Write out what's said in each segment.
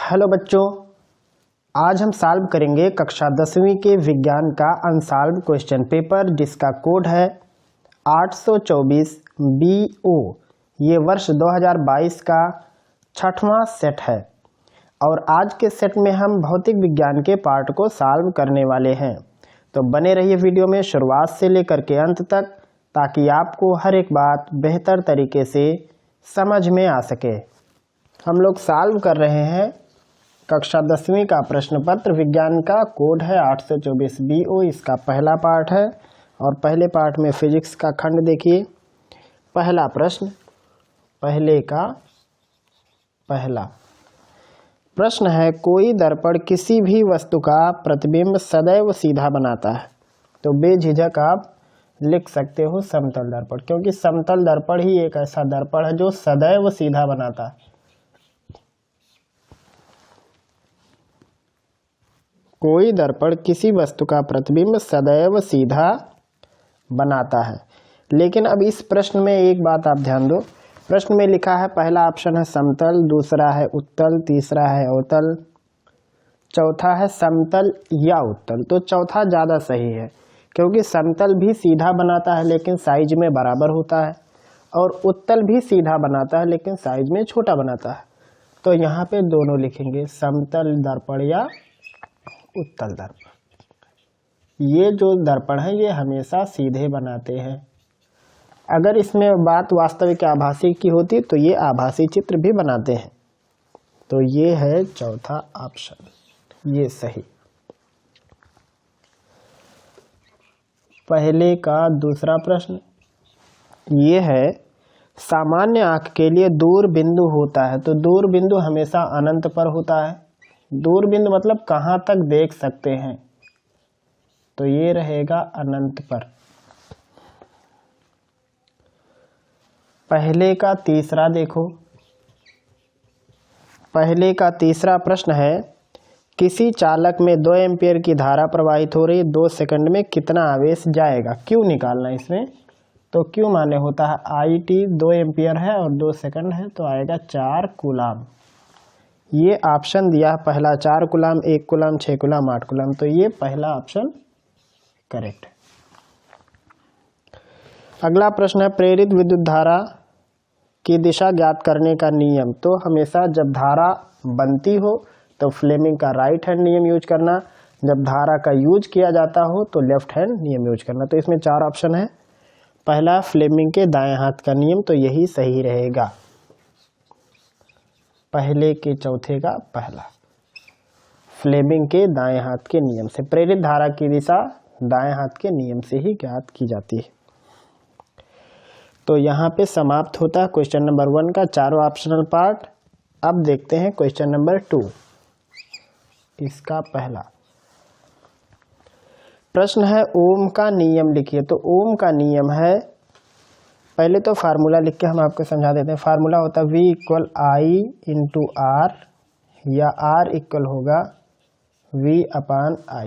Hello बच्चों, आज हम सॉल्व करेंगे कक्षा 10वीं के विज्ञान का अनसॉल्व क्वेश्चन पेपर जिसका कोड है 824 BO। ये वर्ष 2022 का 6वां सेट है और आज के सेट में हम भौतिक विज्ञान के पार्ट को सॉल्व करने वाले हैं। तो बने रहिए वीडियो में शुरुआत से लेकर के अंत तक ताकि आपको हर एक बात बेहतर तरीके से समझ में आ सके। हम लोग सॉल्व कर रहे हैं कक्षा 10वीं का प्रश्न पत्र विज्ञान का कोड है 824 BO। इसका पहला पार्ट है और पहले पार्ट में फिजिक्स का खंड देखिए। पहला प्रश्न, पहले का पहला प्रश्न है, कोई दर्पण किसी भी वस्तु का प्रतिबिंब सदैव सीधा बनाता है। तो बेझिझक आप लिख सकते हो समतल दर्पण, क्योंकि समतल दर्पण ही एक ऐसा दर्पण है जो सदैव सीधा बनाता है। कोई दर्पण किसी वस्तु का प्रतिबिंब सदैव सीधा बनाता है। लेकिन अब इस प्रश्न में एक बात आप ध्यान दो। प्रश्न में लिखा है, पहला ऑप्शन है समतल, दूसरा है उत्तल, तीसरा है अवतल, चौथा है समतल या उत्तल। तो चौथा ज़्यादा सही है, क्योंकि समतल भी सीधा बनाता है लेकिन साइज में बराबर होता है और उत्तल भी सीधा बनाता है लेकिन साइज में छोटा बनाता है। तो यहाँ पे दोनों लिखेंगे, समतल दर्पण या उत्तल दर्पण। ये जो दर्पण है ये हमेशा सीधे बनाते हैं। अगर इसमें बात वास्तविक आभासी की होती तो ये आभासी चित्र भी बनाते हैं। तो ये है चौथा ऑप्शन, ये सही। पहले का दूसरा प्रश्न ये है, सामान्य आंख के लिए दूर बिंदु होता है। तो दूर बिंदु हमेशा अनंत पर होता है। दूर बिंदु मतलब कहाँ तक देख सकते हैं, तो ये रहेगा अनंत पर। पहले का तीसरा देखो। पहले का तीसरा प्रश्न है, किसी चालक में 2 एम्पीयर की धारा प्रवाहित हो रही है, 2 सेकंड में कितना आवेश जाएगा। क्यों निकालना इसमें, तो क्यों माने होता है IT 2 एम्पीयर है और 2 सेकंड है, तो आएगा 4 कूलाम। ये ऑप्शन दिया पहला 4 कूलाम, 1 कूलाम, 6 कूलाम, 8 कूलाम। तो ये पहला ऑप्शन करेक्ट है। अगला प्रश्न है, प्रेरित विद्युत धारा की दिशा ज्ञात करने का नियम। तो हमेशा जब धारा बनती हो तो फ्लेमिंग का राइट हैंड नियम यूज करना, जब धारा का यूज किया जाता हो तो लेफ्ट हैंड नियम यूज करना। तो इसमें 4 ऑप्शन है। पहला फ्लेमिंग के दाएं हाथ का नियम, तो यही सही रहेगा। पहले के चौथे का पहला, फ्लेमिंग के दाएं हाथ के नियम से प्रेरित धारा की दिशा दाएं हाथ के नियम से ही ज्ञात की जाती है। तो यहाँ पे समाप्त होता है क्वेश्चन नंबर 1 का चारों ऑप्शनल पार्ट। अब देखते हैं क्वेश्चन नंबर 2। इसका पहला प्रश्न है, ओम का नियम लिखिए। तो ओम का नियम है, पहले तो फार्मूला लिख के हम आपको समझा देते हैं। फार्मूला होता है V = I/R या R इक्वल होगा V/I।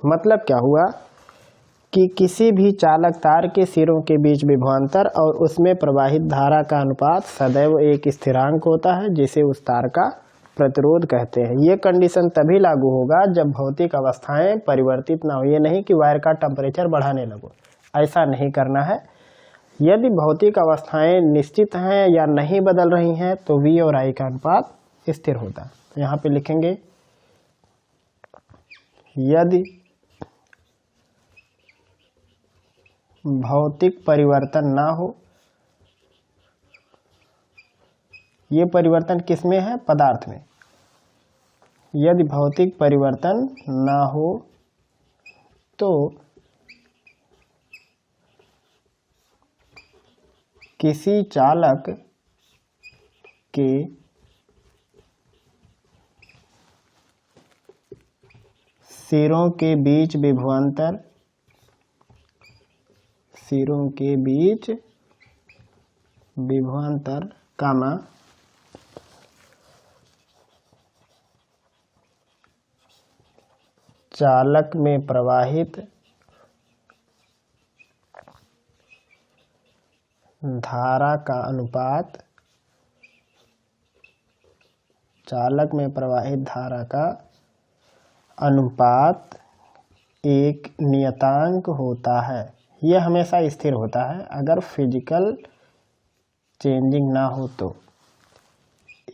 मतलब क्या हुआ कि किसी भी चालक तार के सिरों के बीच विभवांतर और उसमें प्रवाहित धारा का अनुपात सदैव एक स्थिरांक होता है जिसे उस तार का प्रतिरोध कहते हैं। ये कंडीशन तभी लागू होगा जब भौतिक अवस्थाएं परिवर्तित ना हो। ये नहीं कि वायर का टेम्परेचर बढ़ाने लगो, ऐसा नहीं करना है। यदि भौतिक अवस्थाएं निश्चित हैं या नहीं बदल रही हैं तो V और I का अनुपात स्थिर होता है। तो यहाँ पे लिखेंगे, यदि भौतिक परिवर्तन ना हो, ये परिवर्तन किसमें है, पदार्थ में। यदि भौतिक परिवर्तन ना हो तो किसी चालक के सिरों के बीच विभवांतर, सिरों के बीच विभवांतर कामा चालक में प्रवाहित धारा का अनुपात चालक में प्रवाहित धारा का अनुपात एक नियतांक होता है। यह हमेशा स्थिर होता है अगर फिजिकल चेंजिंग ना हो तो।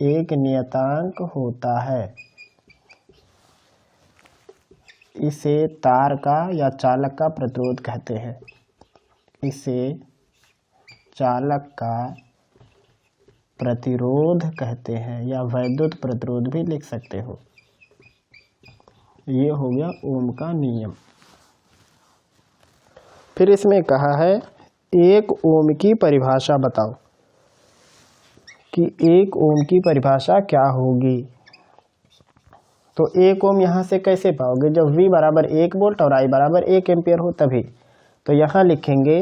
एक नियतांक होता है। इसे तार का या चालक का प्रतिरोध कहते हैं। इसे चालक का प्रतिरोध कहते हैं या वैद्युत प्रतिरोध भी लिख सकते हो। ये हो गया ओम का नियम। फिर इसमें कहा है एक ओम की परिभाषा बताओ कि एक ओम की परिभाषा क्या होगी। तो एक ओम यहाँ से कैसे पाओगे, जब V बराबर 1 वोल्ट और I बराबर 1 एम्पियर हो तभी। तो यहाँ लिखेंगे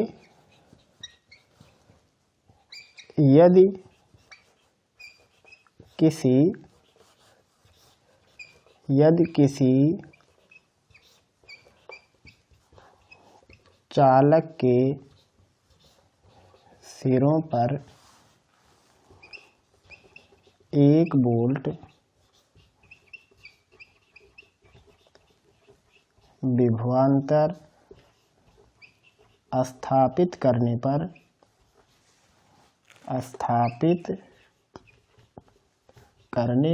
यदि किसी चालक के सिरों पर 1 वोल्ट विभवांतर स्थापित करने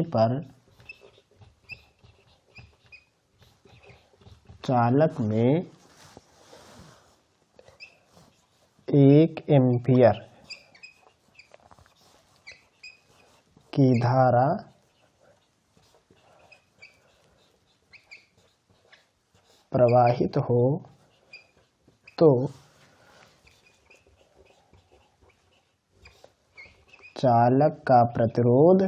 पर चालक में 1 एम्पियर की धारा प्रवाहित हो तो चालक का प्रतिरोध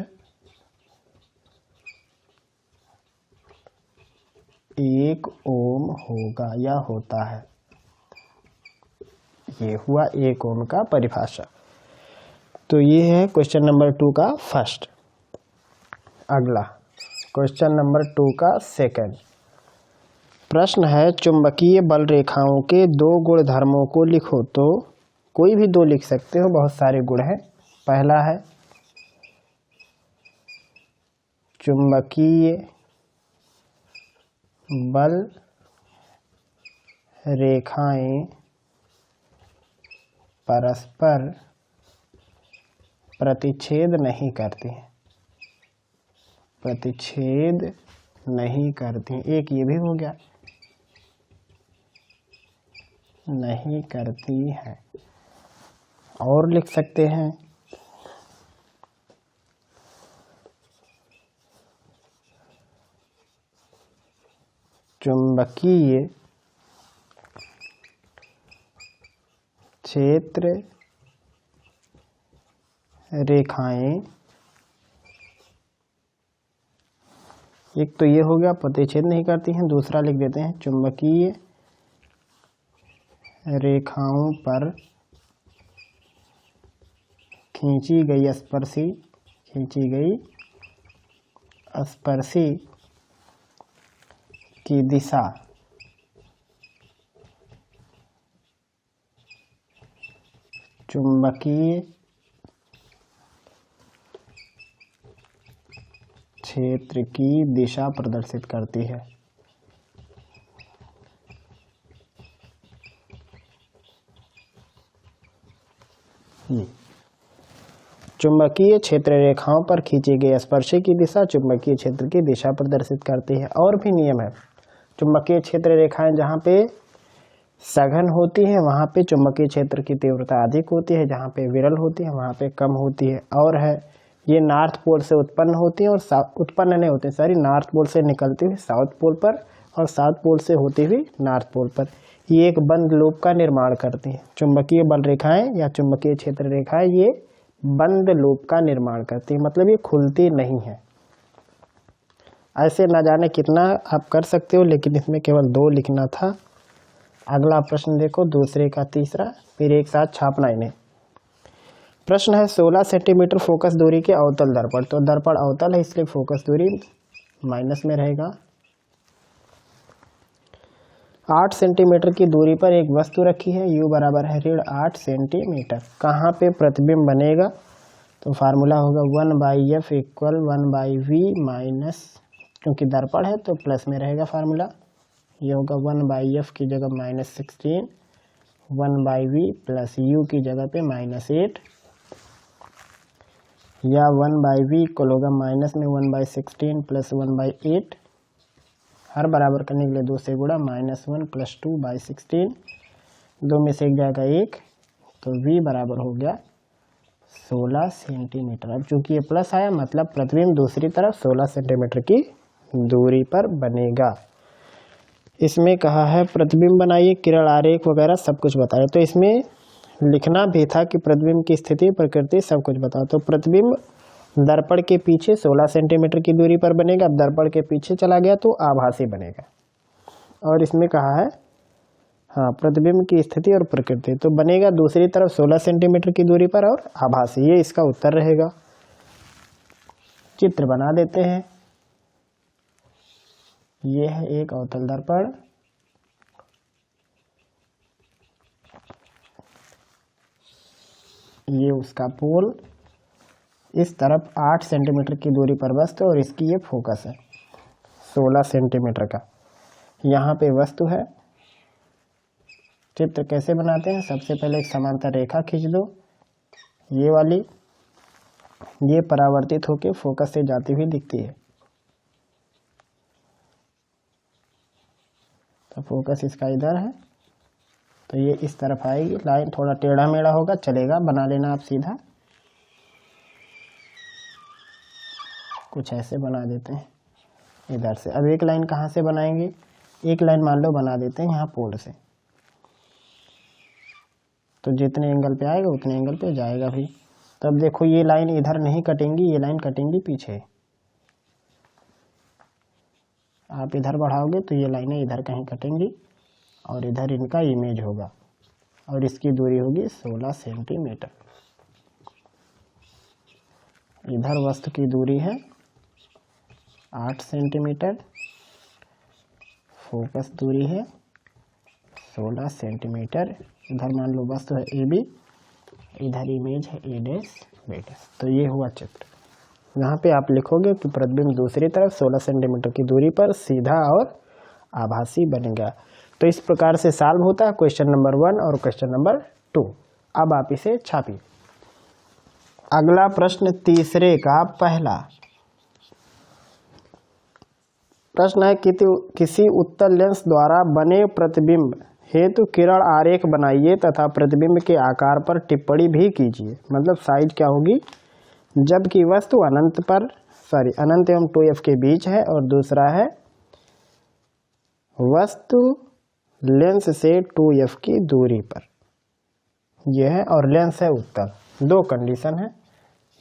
1 ओम होगा या होता है। ये हुआ 1 ओम का परिभाषा। तो ये है क्वेश्चन नंबर 2 का फर्स्ट। अगला क्वेश्चन नंबर 2 का सेकंड प्रश्न है चुंबकीय बल रेखाओं के 2 गुणधर्मों को लिखो। तो कोई भी 2 लिख सकते हो, बहुत सारे गुण हैं। पहला है चुंबकीय बल रेखाएं परस्पर प्रतिच्छेद नहीं करती। एक ये भी हो गया, नहीं करती है। और लिख सकते हैं चुंबकीय क्षेत्र रेखाएं, एक तो ये हो गया प्रतिच्छेद नहीं करती हैं, दूसरा लिख देते हैं चुंबकीय रेखाओं पर खींची गई स्पर्शी की दिशा चुंबकीय क्षेत्र की दिशा प्रदर्शित करती है। चुंबकीय क्षेत्र रेखाओं पर खींची गई स्पर्शी की दिशा चुंबकीय क्षेत्र की दिशा प्रदर्शित करती है। और भी नियम है। चुंबकीय क्षेत्र रेखाएं जहाँ पे सघन होती है वहाँ पे चुंबकीय क्षेत्र की तीव्रता अधिक होती है, जहाँ पे विरल होती है वहाँ पे कम होती है। और है ये नॉर्थ पोल से उत्पन्न होती है और उत्पन्न नहीं होती, सॉरी, नॉर्थ पोल से निकलती हुई साउथ पोल पर और साउथ पोल से होती हुई नॉर्थ पोल पर। ये एक बंद लूप का निर्माण करती है। चुंबकीय बल रेखाएं या चुंबकीय क्षेत्र रेखाएं ये बंद लूप का निर्माण करती है, मतलब ये खुलती नहीं है। ऐसे ना जाने कितना आप कर सकते हो, लेकिन इसमें केवल 2 लिखना था। अगला प्रश्न देखो, दूसरे का तीसरा, फिर एक साथ छापना इन्हें। प्रश्न है 16 सेंटीमीटर फोकस दूरी के अवतल दर्पण। तो दर्पण अवतल है इसलिए फोकस दूरी माइनस में रहेगा। 8 सेंटीमीटर की दूरी पर एक वस्तु रखी है, U बराबर है ऋण 8 सेंटीमीटर। कहाँ पे प्रतिबिंब बनेगा? तो फार्मूला होगा 1/f इक्वल 1/v माइनस, क्योंकि दर्पण है तो प्लस में रहेगा फार्मूला, ये होगा 1/f की जगह -16, 1/v प्लस u की जगह पे -8, या 1/v इक्वल होगा माइनस में 1/16 प्लस 1/8, हर बराबर करने के लिए 2 से गुणा, -1 प्लस 2/16, 2 में से एक जाएगा 1, तो v बराबर हो गया 16 सेंटीमीटर। अब चूंकि ये प्लस आया मतलब प्रतिबिंब दूसरी तरफ 16 सेंटीमीटर की दूरी पर बनेगा। इसमें कहा है प्रतिबिंब बनाइए, किरण आरेख वगैरह सब कुछ बताया, तो इसमें लिखना भी था कि प्रतिबिंब की स्थिति प्रकृति सब कुछ बताओ। तो प्रतिबिंब दर्पण के पीछे 16 सेंटीमीटर की दूरी पर बनेगा। अब दर्पण के पीछे चला गया तो आभासी बनेगा। और इसमें कहा है हाँ प्रतिबिंब की स्थिति और प्रकृति, तो बनेगा दूसरी तरफ 16 सेंटीमीटर की दूरी पर और आभासी, ये इसका उत्तर रहेगा। चित्र बना देते हैं। ये है एक अवतल दर्पण, ये उसका पोल, इस तरफ 8 सेंटीमीटर की दूरी पर वस्तु और इसकी ये फोकस है 16 सेंटीमीटर का। यहाँ पे वस्तु है। चित्र कैसे बनाते हैं, सबसे पहले एक समांतर रेखा खींच दो, ये वाली, ये परावर्तित होकर फोकस से जाती हुई दिखती है, तो फोकस इसका इधर है, तो ये इस तरफ आएगी। लाइन थोड़ा टेढ़ा मेढ़ा होगा, चलेगा, बना लेना आप सीधा, कुछ ऐसे बना देते हैं इधर से। अब एक लाइन कहाँ से बनाएंगे, एक लाइन मान लो बना देते हैं यहाँ पोल से, तो जितने एंगल पे आएगा उतने एंगल पे जाएगा भी। तब देखो ये लाइन इधर नहीं कटेंगी, ये लाइन कटेंगी पीछे। आप इधर बढ़ाओगे तो ये लाइनें इधर कहीं कटेंगी और इधर इनका इमेज होगा और इसकी दूरी होगी 16 सेंटीमीटर। इधर वस्तु की दूरी है 8 सेंटीमीटर, फोकस दूरी है 16 सेंटीमीटर। इधर मान लो वस्तु है ए बी, इधर इमेज है ए डैश बी डैश। तो ये हुआ चित्र। यहाँ पे आप लिखोगे कि प्रतिबिंब दूसरी तरफ 16 सेंटीमीटर की दूरी पर सीधा और आभासी बनेगा। तो इस प्रकार से सॉल्व होता है क्वेश्चन नंबर 1 और क्वेश्चन नंबर 2। अब आप इसे छापिए। अगला प्रश्न तीसरे का पहला प्रश्न है, किसी उत्तल लेंस द्वारा बने प्रतिबिंब हेतु किरण आरेख बनाइए तथा प्रतिबिंब के आकार पर टिप्पणी भी कीजिए। मतलब साइज क्या होगी, जबकि वस्तु अनंत एवं 2f के बीच है, और दूसरा है वस्तु लेंस से 2f की दूरी पर यह है, और लेंस है उत्तल। दो कंडीशन है,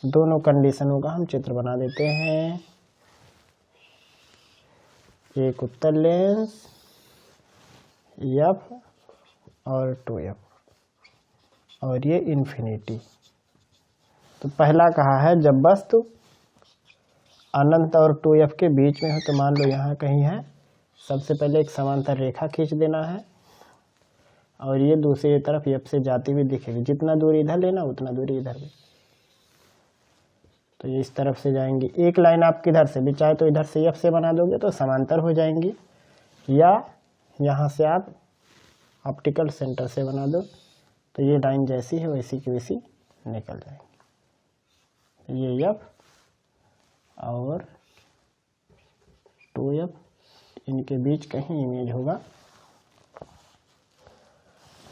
दोनों कंडीशनों का हम चित्र बना देते हैं। एक उत्तल लेंस f और 2f, और ये इन्फिनिटी। तो पहला कहा है जब वस्तु अनंत और 2f के बीच में हो, तो मान लो यहाँ कहीं है, सबसे पहले एक समांतर रेखा खींच देना है और ये दूसरी तरफ f से जाती हुई दिखेगी। जितना दूरी इधर लेना उतना दूरी इधर भी, तो ये इस तरफ से जाएंगी। एक लाइन आप किधर से भी चाहे तो इधर से f से बना दोगे तो समांतर हो जाएंगी, या यहाँ से आप ऑप्टिकल सेंटर से बना दो तो ये लाइन जैसी है वैसी की वैसी निकल जाएगी। ये f और 2f, इनके बीच कहीं इमेज होगा।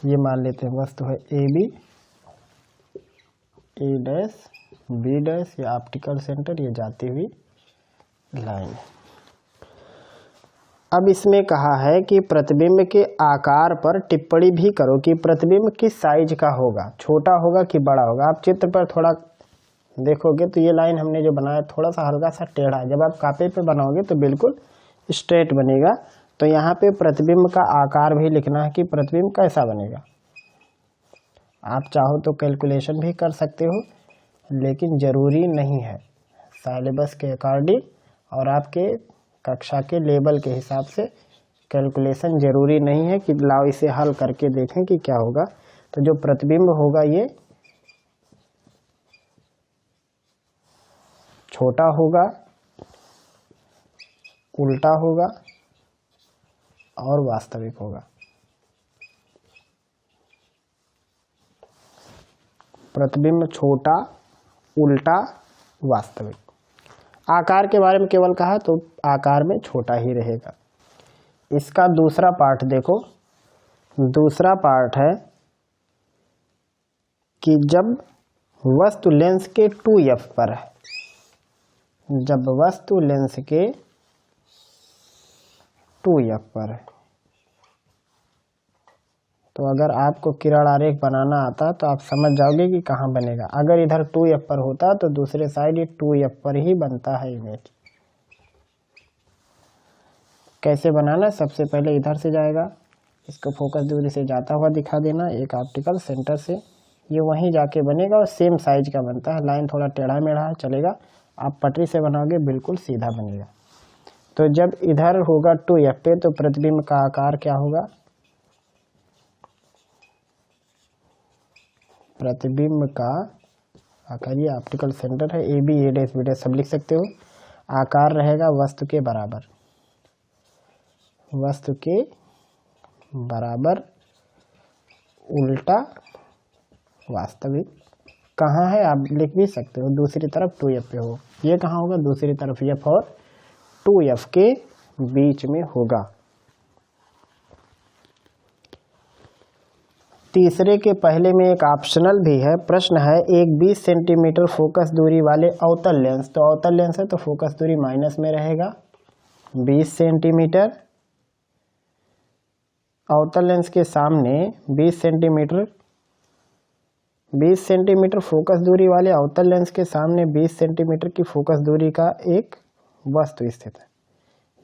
ये मान लेते हैं वस्तु है A B, A dash B dash, या ऑप्टिकल सेंटर, ये जाती हुई लाइन। अब इसमें कहा है कि प्रतिबिंब के आकार पर टिप्पणी भी करो कि प्रतिबिंब किस साइज का होगा, छोटा होगा कि बड़ा होगा। आप चित्र पर थोड़ा देखोगे तो ये लाइन हमने जो बनाया थोड़ा सा हल्का सा टेढ़ा है, जब आप कापे पे बनाओगे तो बिल्कुल स्ट्रेट बनेगा। तो यहाँ पे प्रतिबिंब का आकार भी लिखना है कि प्रतिबिंब कैसा बनेगा। आप चाहो तो कैलकुलेशन भी कर सकते हो, लेकिन ज़रूरी नहीं है। सिलेबस के अकॉर्डिंग और आपके कक्षा के लेवल के हिसाब से कैलकुलेशन ज़रूरी नहीं है कि लाओ इसे हल करके देखें कि क्या होगा। तो जो प्रतिबिंब होगा ये छोटा होगा, उल्टा होगा और वास्तविक होगा। प्रतिबिंब छोटा, उल्टा, वास्तविक। आकार के बारे में केवल कहा तो आकार में छोटा ही रहेगा। इसका दूसरा पार्ट देखो, दूसरा पार्ट है कि जब वस्तु लेंस के 2f पर है, जब वस्तु लेंस के 2f पर है, तो अगर आपको किरण आरेख बनाना आता तो आप समझ जाओगे कि कहाँ बनेगा। अगर इधर 2f पर होता तो दूसरे साइड ये 2f पर ही बनता है इमेज। कैसे बनाना है, सबसे पहले इधर से जाएगा, इसको फोकस दूरी से जाता हुआ दिखा देना एक ऑप्टिकल सेंटर से, ये वहीं जाके बनेगा और सेम साइज का बनता है। लाइन थोड़ा टेढ़ा मेढ़ा चलेगा, आप पटरी से बनाओगे बिल्कुल सीधा बनेगा। तो जब इधर होगा 2f पे तो प्रतिबिंब का आकार क्या होगा, प्रतिबिंब का आकार, ये ऑप्टिकल सेंटर है, A B A dash B dash सब लिख सकते हो। आकार रहेगा वस्तु के बराबर, वस्तु के बराबर, उल्टा, वास्तविक। कहाँ है आप लिख भी सकते हो, दूसरी तरफ 2f पे हो। ये कहाँ होगा, दूसरी तरफ f और 2f के बीच में होगा। तीसरे के पहले में एक ऑप्शनल भी है, प्रश्न है एक 20 सेंटीमीटर फोकस दूरी वाले अवतल लेंस, तो अवतल लेंस है तो फोकस दूरी माइनस में रहेगा 20 सेंटीमीटर। अवतल लेंस के सामने 20 सेंटीमीटर फोकस दूरी वाले अवतल लेंस के सामने 20 सेंटीमीटर की फोकस दूरी का एक वस्तु स्थित है।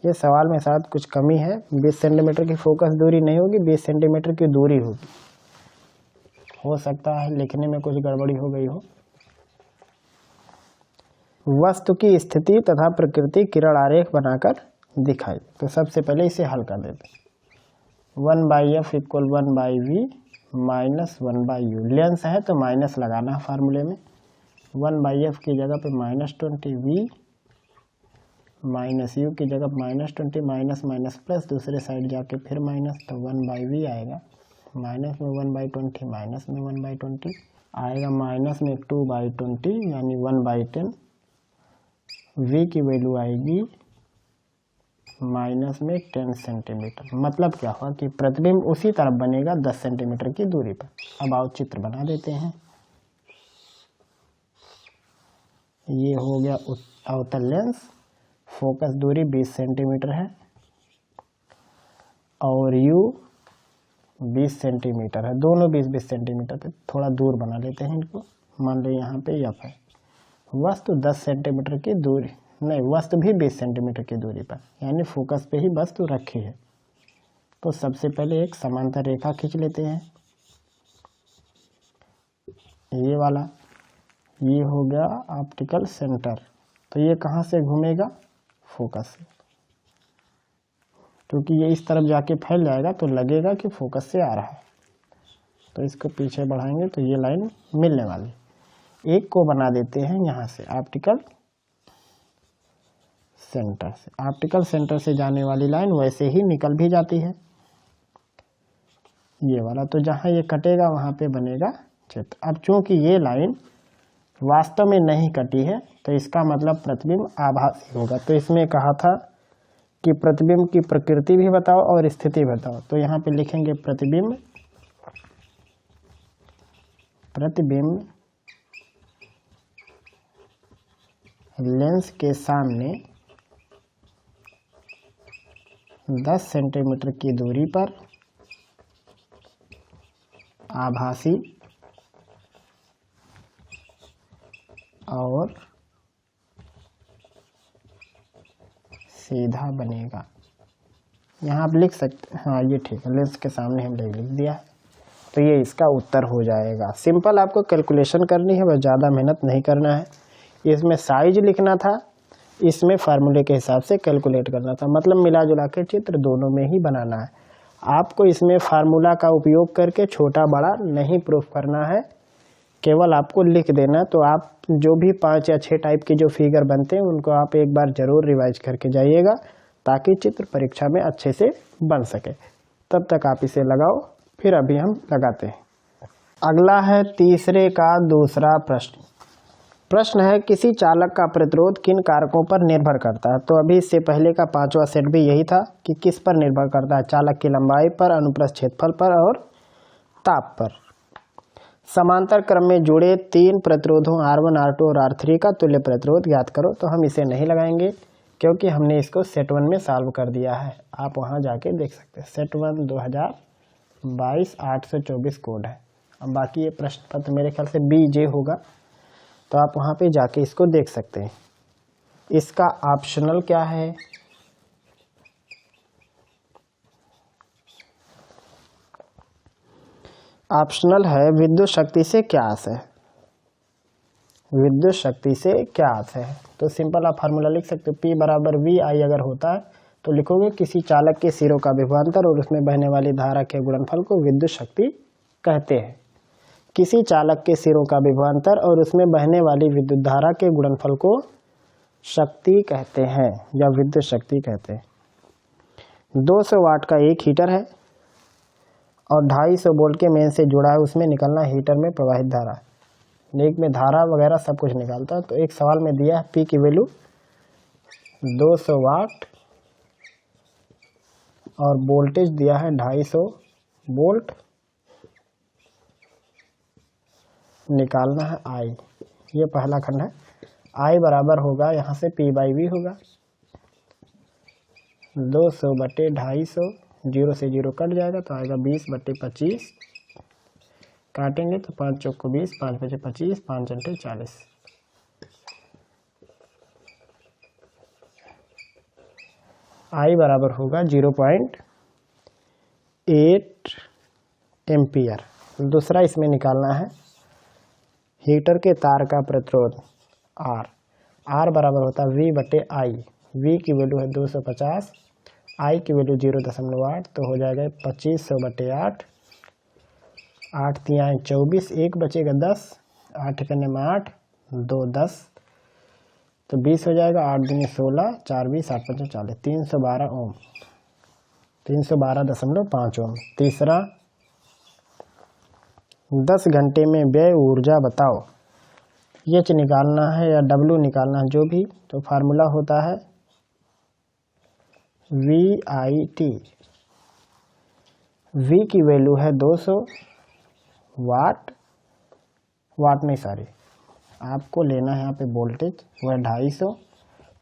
ये सवाल में शायद कुछ कमी है, 20 सेंटीमीटर की फोकस दूरी नहीं होगी, 20 सेंटीमीटर की दूरी होगी। हो सकता है लिखने में कुछ गड़बड़ी हो गई हो। वस्तु की स्थिति तथा प्रकृति किरण आरेख बनाकर दिखाई। तो सबसे पहले इसे हल कर देते हैं। 1/f = 1/v minus 1/u। Lens है तो माइनस लगाना है फार्मूले में। 1/f की जगह पे -20v माइनस u की जगह -20 माइनस माइनस प्लस, दूसरे साइड जाके फिर माइनस, तो 1/v आएगा। माइनस में 1/20 माइनस में 1/20 आएगा, माइनस में 2/20 यानी 1/10। v की वैल्यू आएगी माइनस में 10 सेंटीमीटर। मतलब क्या हुआ कि प्रतिबिंब उसी तरफ बनेगा 10 सेंटीमीटर की दूरी पर। अब आओ चित्र बना देते हैं। ये हो गया अवतल लेंस, फोकस दूरी 20 सेंटीमीटर है और u 20 सेंटीमीटर है, दोनों 20-20 सेंटीमीटर पे। थोड़ा दूर बना लेते हैं इनको। मान लो यहाँ पे f है, वस्तु 10 सेंटीमीटर की दूरी, नहीं वस्तु भी 20 सेंटीमीटर की दूरी पर, यानी फोकस पे ही वस्तु रखी है। तो सबसे पहले एक समांतर रेखा खींच लेते हैं, ये वाला। ये हो गया ऑप्टिकल सेंटर, तो ये कहाँ से घूमेगा, फोकस से, क्योंकि ये इस तरफ जाके फैल जाएगा तो लगेगा कि फोकस से आ रहा है। तो इसको पीछे बढ़ाएंगे तो ये लाइन मिलने वाली। एक को बना देते हैं यहाँ से ऑप्टिकल सेंटर से। ऑप्टिकल सेंटर से जाने वाली लाइन वैसे ही निकल भी जाती है, ये वाला। तो जहाँ ये कटेगा वहाँ पे बनेगा चित्र। अब चूंकि ये लाइन वास्तव में नहीं कटी है तो इसका मतलब प्रतिबिंब आभासी होगा। तो इसमें कहा था कि प्रतिबिंब की प्रकृति भी बताओ और स्थिति बताओ। तो यहाँ पे लिखेंगे प्रतिबिंब लेंस के सामने 10 सेंटीमीटर की दूरी पर आभासी और सीधा बनेगा। यहाँ आप लिख सकते, हाँ ये ठीक है, लेंस के सामने हमने लिख दिया है। तो ये इसका उत्तर हो जाएगा। सिंपल आपको कैलकुलेशन करनी है, बस ज़्यादा मेहनत नहीं करना है। इसमें साइज लिखना था, इसमें फार्मूले के हिसाब से कैलकुलेट करना था। मतलब मिला जुला के चित्र दोनों में ही बनाना है। आपको इसमें फार्मूला का उपयोग करके छोटा बड़ा नहीं प्रूफ करना है, केवल आपको लिख देना। तो आप जो भी 5 या 6 टाइप के जो फिगर बनते हैं उनको आप एक बार जरूर रिवाइज करके जाइएगा, ताकि चित्र परीक्षा में अच्छे से बन सके। तब तक आप इसे लगाओ, फिर अभी हम लगाते हैं। अगला है तीसरे का दूसरा प्रश्न। प्रश्न है किसी चालक का प्रतिरोध किन कारकों पर निर्भर करता है। तो अभी इससे पहले का 5वां सेट भी यही था कि किस पर निर्भर करता है, चालक की लंबाई पर, अनुप्रस्थ क्षेत्रफल पर और ताप पर। समांतर क्रम में जुड़े 3 प्रतिरोधों R1, R2 और R3 का तुल्य प्रतिरोध ज्ञात करो। तो हम इसे नहीं लगाएंगे क्योंकि हमने इसको सेट 1 में सॉल्व कर दिया है, आप वहां जाके देख सकते हैं। सेट 1 2022 824 कोड है। अब बाकी ये प्रश्न पत्र मेरे ख्याल से BJ होगा, तो आप वहां पे जाके इसको देख सकते हैं। इसका ऑप्शनल क्या है, ऑप्शनल है विद्युत शक्ति से क्या आस है। विद्युत शक्ति से क्या आस है, तो सिंपल आप फार्मूला लिख सकते हो। P बराबर VI अगर होता है तो लिखोगे किसी चालक के सिरों का विभवांतर और उसमें बहने वाली धारा के गुणनफल को विद्युत शक्ति कहते हैं। किसी चालक के सिरों का विभवांतर और उसमें बहने वाली विद्युत धारा के गुणनफल को शक्ति कहते हैं या विद्युत शक्ति कहते हैं। 200 वाट का एक हीटर है और 250 वोल्ट के मेन से जुड़ा है, उसमें निकलना हीटर में प्रवाहित धारा। एक में धारा वगैरह सब कुछ निकालता है। तो एक सवाल में दिया है P की वैल्यू 200 वाट और वोल्टेज दिया है 250 वोल्ट, निकालना है I। ये पहला खंड है। I बराबर होगा यहाँ से P/V होगा 200/250, 0 से 0 कट जाएगा तो आएगा 20/25, काटेंगे तो 5 चौक को 20, 5 बचे 25, 5 घंटे 40। I बराबर होगा 0.8 एम्पियर। दूसरा इसमें निकालना है हीटर के तार का प्रतिरोध R बराबर होता है V/I। V की वैल्यू है 250, I की वैल्यू 0.8, तो हो जाएगा 2500/8। 8 तियाँ 24, 1 बचेगा 10, 8 करने में 8, 2 10, तो 20 हो जाएगा। 8 दूनी 16, 4 20, 8 5 40, 312 ओम, 312.5 ओम। तीसरा 10 घंटे में व्यय ऊर्जा बताओ। H निकालना है या W निकालना है जो भी, तो फार्मूला होता है VIT। V की वैल्यू है 200 वाट, आपको लेना है यहाँ पे वोल्टेज, वह 250।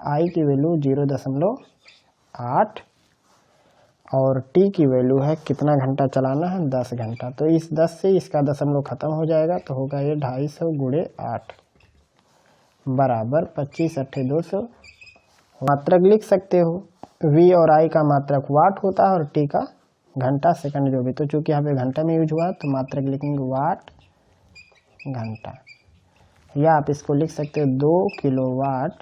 I की वैल्यू 0.8 और T की वैल्यू है कितना घंटा चलाना है, 10 घंटा। तो इस 10 से इसका दशमलव खत्म हो जाएगा, तो होगा ये 250 × 8 बराबर 25 8 200। मात्रक लिख सकते हो। V और I का मात्रक वाट होता है और T का घंटा सेकंड जो भी। तो चूंकि यहाँ पे घंटा में यूज हुआ तो मात्रक लिखेंगे वाट घंटा, या आप इसको लिख सकते हो 2 किलोवाट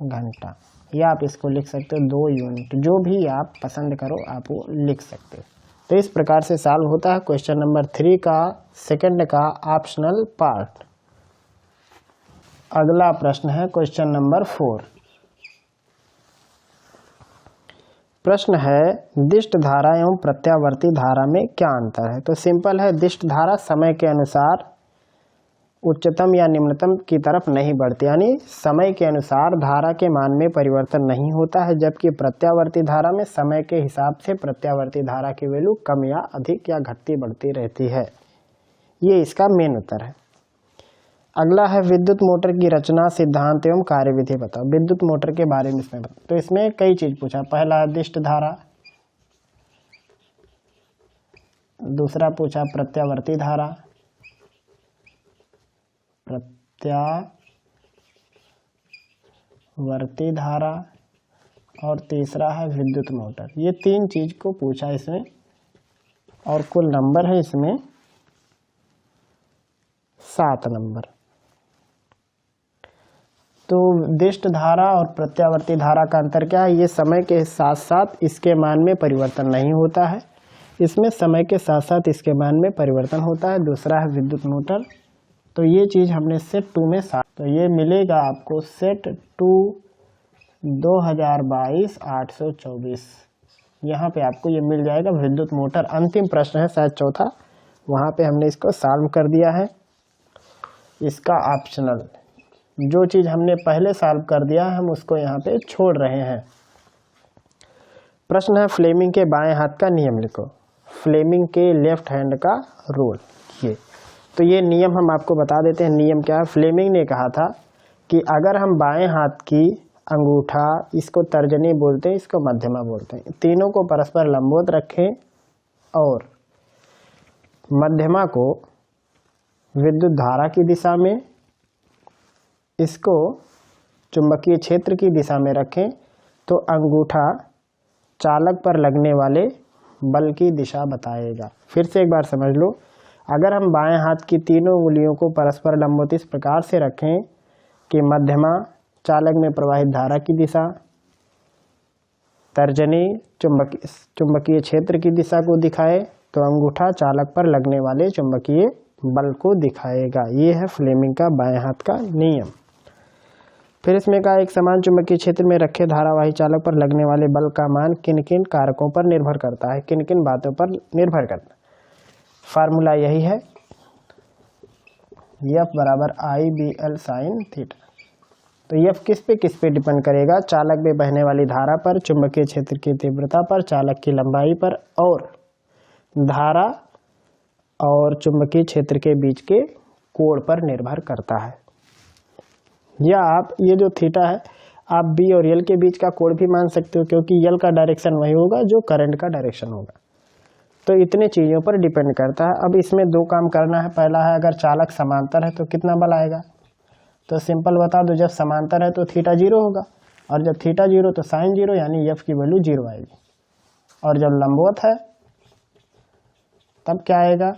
घंटा, या आप इसको लिख सकते हो 2 यूनिट, जो भी आप पसंद करो आप वो लिख सकते हो। तो इस प्रकार से सॉल्व होता है क्वेश्चन नंबर 3 का सेकंड का ऑप्शनल पार्ट। अगला प्रश्न है क्वेश्चन नंबर 4। प्रश्न है दिष्ट धारा एवं प्रत्यावर्ती धारा में क्या अंतर है। तो सिंपल है, दिष्ट धारा समय के अनुसार उच्चतम या निम्नतम की तरफ नहीं बढ़ती, यानी समय के अनुसार धारा के मान में परिवर्तन नहीं होता है, जबकि प्रत्यावर्ती धारा में समय के हिसाब से प्रत्यावर्ती धारा की वैल्यू कम या अधिक या घटती बढ़ती रहती है। ये इसका मेन उत्तर है। अगला है विद्युत मोटर की रचना, सिद्धांत एवं कार्यविधि बताओ। विद्युत मोटर के बारे में इसमें बताओ। तो इसमें कई चीज पूछा। पहला दिष्ट धारा, दूसरा पूछा प्रत्यावर्ती धारा, प्रत्यावर्ती धारा, और तीसरा है विद्युत मोटर। ये 3 चीज को पूछा इसमें, और कुल नंबर है इसमें 7 नंबर। तो दिष्ट धारा और प्रत्यावर्ती धारा का अंतर क्या है, ये समय के साथ साथ इसके मान में परिवर्तन नहीं होता है, इसमें समय के साथ साथ इसके मान में परिवर्तन होता है। दूसरा है विद्युत मोटर, तो ये चीज़ हमने सेट 2 में तो ये मिलेगा आपको सेट 2 2022 824, यहाँ पे आपको ये मिल जाएगा विद्युत मोटर। अंतिम प्रश्न है शायद चौथा, वहाँ पे हमने इसको सॉल्व कर दिया है। इसका ऑप्शनल जो चीज़ हमने पहले सॉल्व कर दिया है हम उसको यहाँ पे छोड़ रहे हैं। प्रश्न है फ्लेमिंग के बाएं हाथ का नियम लिखो। फ्लेमिंग के लेफ्ट हैंड का रूल, ये नियम हम आपको बता देते हैं। नियम क्या है? फ्लेमिंग ने कहा था कि अगर हम बाएं हाथ की अंगूठा, इसको तर्जनी बोलते हैं, इसको मध्यमा बोलते हैं, तीनों को परस्पर लंबवत रखें और मध्यमा को विद्युत धारा की दिशा में, इसको चुंबकीय क्षेत्र की दिशा में रखें, तो अंगूठा चालक पर लगने वाले बल की दिशा बताएगा। फिर से एक बार समझ लो, अगर हम बाएं हाथ की तीनों उंगलियों को परस्पर लंबवत इस प्रकार से रखें कि मध्यमा चालक में प्रवाहित धारा की दिशा, तर्जनी चुंबकीय क्षेत्र की दिशा को दिखाए, तो अंगूठा चालक पर लगने वाले चुंबकीय बल को दिखाएगा। ये है फ्लेमिंग का बाएं हाथ का नियम। फिर इसमें कहा एक समान चुंबकीय क्षेत्र में रखे धारावाही चालक पर लगने वाले बल का मान किन किन कारकों पर निर्भर करता है, किन किन बातों पर निर्भर करता है। फार्मूला यही है, F बराबर IBL साइन थीटा। तो F किस पे डिपेंड करेगा? चालक में बहने वाली धारा पर, चुंबकीय क्षेत्र की तीव्रता पर, चालक की लंबाई पर और धारा और चुंबकीय क्षेत्र के बीच के कोण पर निर्भर करता है। या आप ये जो थीटा है आप B और L के बीच का कोण भी मान सकते हो, क्योंकि L का डायरेक्शन वही होगा जो करंट का डायरेक्शन होगा। तो इतने चीज़ों पर डिपेंड करता है। अब इसमें दो काम करना है। पहला है अगर चालक समांतर है तो कितना बल आएगा, तो सिंपल बता दो, जब समांतर है तो थीटा 0 होगा, और जब थीटा 0 तो साइन 0, यानी F की वैल्यू 0 आएगी। और जब लंबवत है तब क्या आएगा?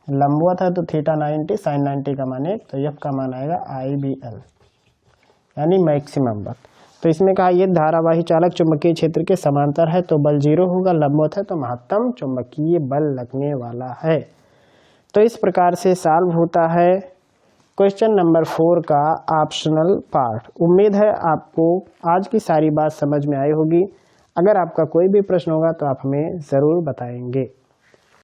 लंबवत है तो थीटा 90, साइन 90 का मान 1, तो F का मान आएगा IBL, यानी मैक्सिमम बल। तो इसमें कहा ये धारावाही चालक चुंबकीय क्षेत्र के समांतर है तो बल 0 होगा, लंबवत है तो महत्तम चुंबकीय बल लगने वाला है। तो इस प्रकार से सॉल्व होता है क्वेश्चन नंबर 4 का ऑप्शनल पार्ट। उम्मीद है आपको आज की सारी बात समझ में आई होगी। अगर आपका कोई भी प्रश्न होगा तो आप हमें ज़रूर बताएंगे।